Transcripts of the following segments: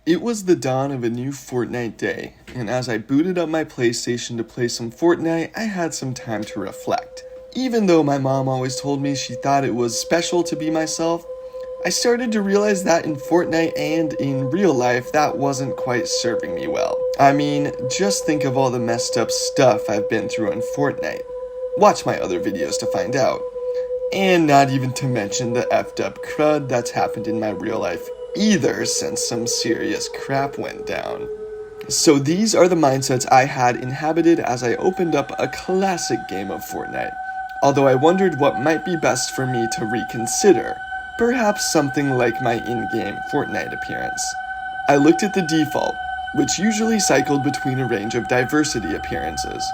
It was the dawn of a new Fortnite day, and as I booted up my PlayStation to play some Fortnite, I had some time to reflect. Even though my mom always told me she thought it was special to be myself, I started to realize that in Fortnite and in real life, that wasn't quite serving me well. I mean, just think of all the messed up stuff I've been through in Fortnite. Watch my other videos to find out. And not even to mention the effed up crud that's happened in my real life either since some serious crap went down. So these are the mindsets I had inhabited as I opened up a classic game of Fortnite, although I wondered what might be best for me to reconsider, perhaps something like my in-game Fortnite appearance. I looked at the default, which usually cycled between a range of diversity appearances.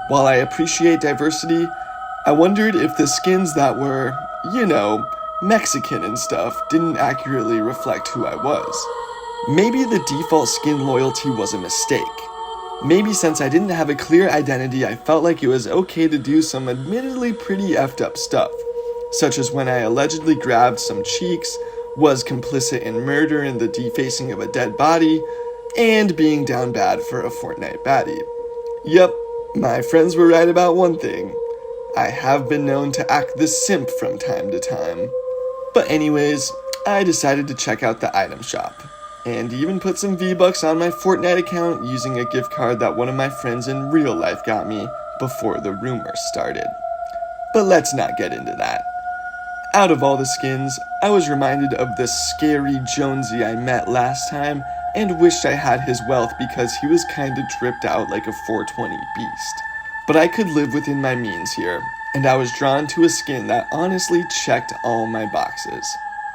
While I appreciate diversity, I wondered if the skins that were, Mexican and stuff didn't accurately reflect who I was. Maybe the default skin loyalty was a mistake. Maybe since I didn't have a clear identity, I felt like it was okay to do some admittedly pretty effed up stuff, such as when I allegedly grabbed some cheeks, was complicit in murder and the defacing of a dead body, and being down bad for a Fortnite baddie. Yep, my friends were right about one thing. I have been known to act the simp from time to time. But anyways, I decided to check out the item shop, and even put some V-Bucks on my Fortnite account using a gift card that one of my friends in real life got me before the rumors started. But let's not get into that. Out of all the skins, I was reminded of the scary Jonesy I met last time and wished I had his wealth because he was kinda dripped out like a 420 beast. But I could live within my means here, and I was drawn to a skin that honestly checked all my boxes.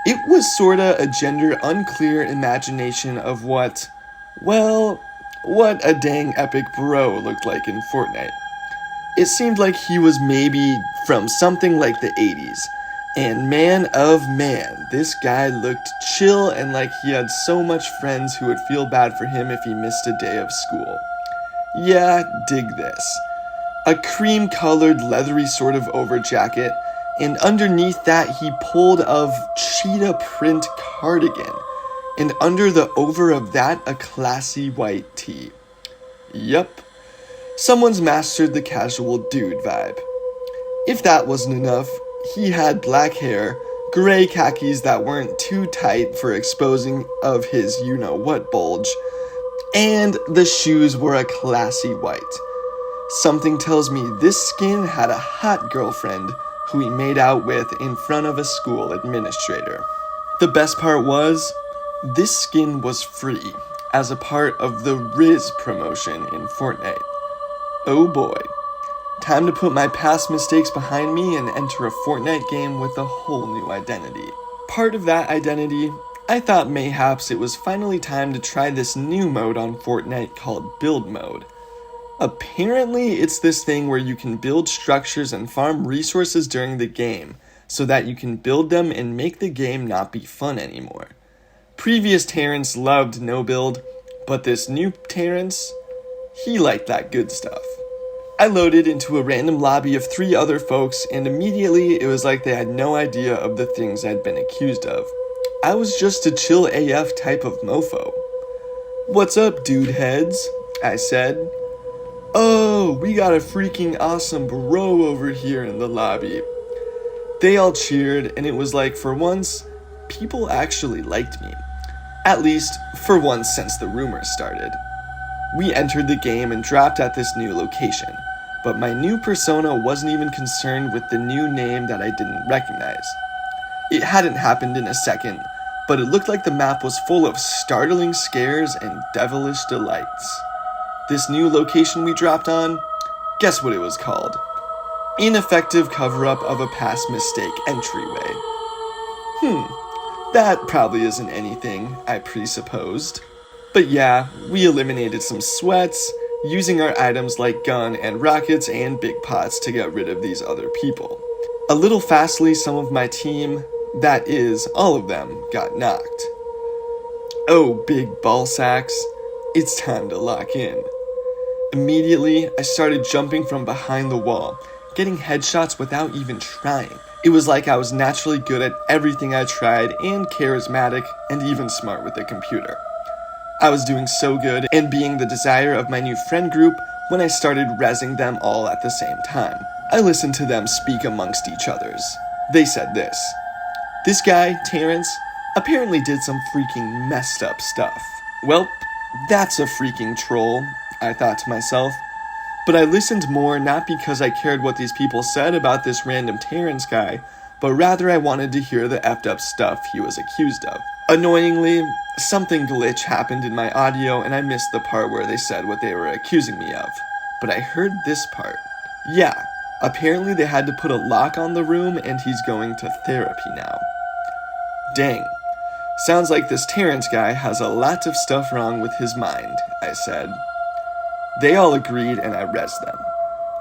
It was sorta a gender unclear imagination of what a dang epic bro looked like in Fortnite. It seemed like he was maybe from something like the 80s, and man of man, this guy looked chill and like he had so much friends who would feel bad for him if he missed a day of school. Yeah, dig this. A cream-colored, leathery sort of over-jacket, and underneath that he pulled a cheetah print cardigan, and under the over of that, a classy white tee. Yup, someone's mastered the casual dude vibe. If that wasn't enough, he had black hair, gray khakis that weren't too tight for exposing of his you-know-what bulge, and the shoes were a classy white. Something tells me this skin had a hot girlfriend who he made out with in front of a school administrator. The best part was, this skin was free as a part of the Riz promotion in Fortnite. Oh boy, time to put my past mistakes behind me and enter a Fortnite game with a whole new identity. Part of that identity, I thought mayhaps it was finally time to try this new mode on Fortnite called Build Mode. Apparently, it's this thing where you can build structures and farm resources during the game, so that you can build them and make the game not be fun anymore. Previous Terrence loved no build, but this new Terrence, he liked that good stuff. I loaded into a random lobby of 3 other folks, and immediately it was like they had no idea of the things I'd been accused of. I was just a chill AF type of mofo. "What's up, dude heads?" I said. "Oh, we got a freaking awesome bro over here in the lobby." They all cheered, and it was like, for once, people actually liked me. At least, for once since the rumors started. We entered the game and dropped at this new location, but my new persona wasn't even concerned with the new name that I didn't recognize. It hadn't happened in a second, but it looked like the map was full of startling scares and devilish delights. This new location we dropped on, guess what it was called? Ineffective cover-up of a past mistake entryway. That probably isn't anything, I presupposed. But yeah, we eliminated some sweats, using our items like gun and rockets and big pots to get rid of these other people. A little fastly, some of my team, that is, all of them, got knocked. Oh, big ball sacks, it's time to lock in. Immediately, I started jumping from behind the wall, getting headshots without even trying. It was like I was naturally good at everything I tried and charismatic and even smart with the computer. I was doing so good and being the desire of my new friend group when I started rezzing them all at the same time. I listened to them speak amongst each others. They said this: "This guy, Terrence, apparently did some freaking messed up stuff." Well, that's a freaking troll, I thought to myself. But I listened more not because I cared what these people said about this random Terrence guy, but rather I wanted to hear the effed up stuff he was accused of. Annoyingly, something glitch happened in my audio and I missed the part where they said what they were accusing me of. But I heard this part. Yeah, apparently they had to put a lock on the room and he's going to therapy now. Dang. Sounds like this Terrence guy has a lot of stuff wrong with his mind, I said. They all agreed and I rezzed them.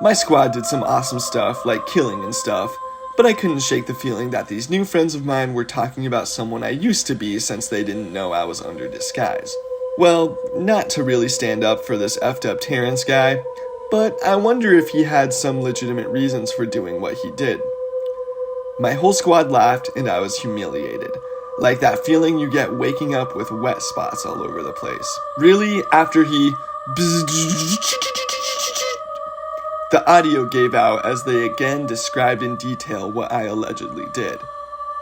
My squad did some awesome stuff, like killing and stuff, but I couldn't shake the feeling that these new friends of mine were talking about someone I used to be since they didn't know I was under disguise. Well, not to really stand up for this effed up Terrence guy, but I wonder if he had some legitimate reasons for doing what he did. My whole squad laughed and I was humiliated. Like that feeling you get waking up with wet spots all over the place. Really, after he... The audio gave out as they again described in detail what I allegedly did.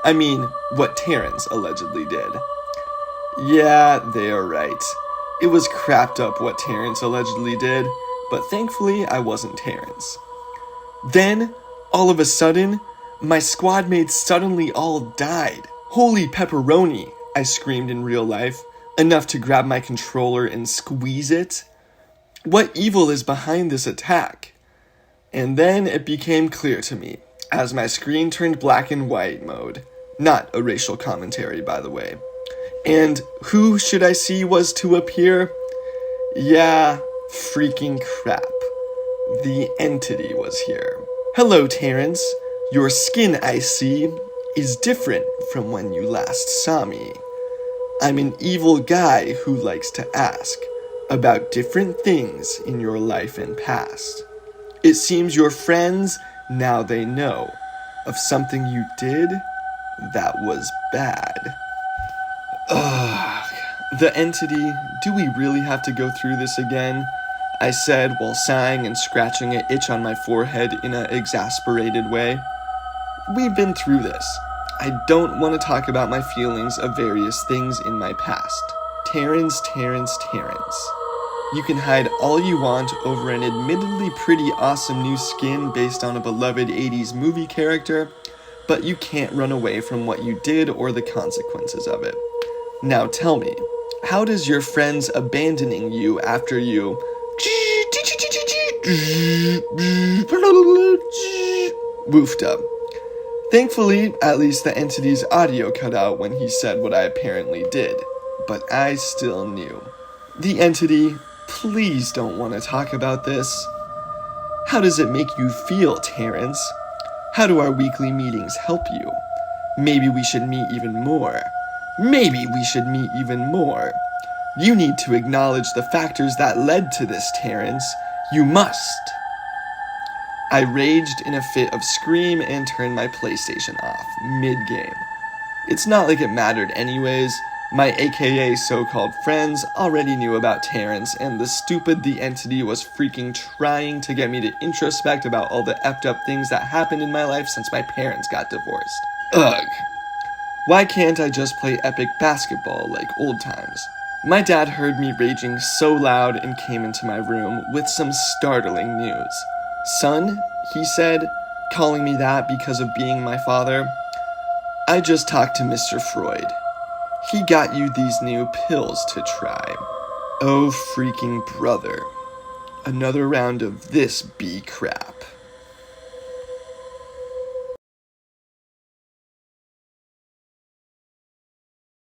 I mean, what Terrence allegedly did. Yeah, they are right. It was crapped up what Terrence allegedly did, but thankfully I wasn't Terrence. Then, all of a sudden, my squad mates suddenly all died. Holy pepperoni, I screamed in real life, enough to grab my controller and squeeze it. What evil is behind this attack? And then it became clear to me, as my screen turned black and white mode. Not a racial commentary, by the way. And who should I see was to appear? Yeah, freaking crap. The entity was here. Hello, Terrence. Your skin, I see, is different from when you last saw me. I'm an evil guy who likes to ask about different things in your life and past. It seems your friends, now they know of something you did that was bad. Ugh. The entity, do we really have to go through this again? I said while sighing and scratching an itch on my forehead in an exasperated way. We've been through this. I don't want to talk about my feelings of various things in my past. Terrence. You can hide all you want over an admittedly pretty awesome new skin based on a beloved 80s movie character, but you can't run away from what you did or the consequences of it. Now tell me, how does your friends abandoning you after you woofed up? Thankfully, at least the entity's audio cut out when he said what I apparently did, but I still knew. The entity, please don't want to talk about this. How does it make you feel, Terrence? How do our weekly meetings help you? Maybe we should meet even more. You need to acknowledge the factors that led to this, Terrence. You must. I raged in a fit of scream and turned my PlayStation off, mid-game. It's not like it mattered anyways. My aka so-called friends already knew about Terrence, and the entity was freaking trying to get me to introspect about all the effed up things that happened in my life since my parents got divorced. Ugh. Why can't I just play epic basketball like old times? My dad heard me raging so loud and came into my room with some startling news. Son, he said, calling me that because of being my father. I just talked to Mr. Freud. He got you these new pills to try. Oh freaking brother. Another round of this bee crap.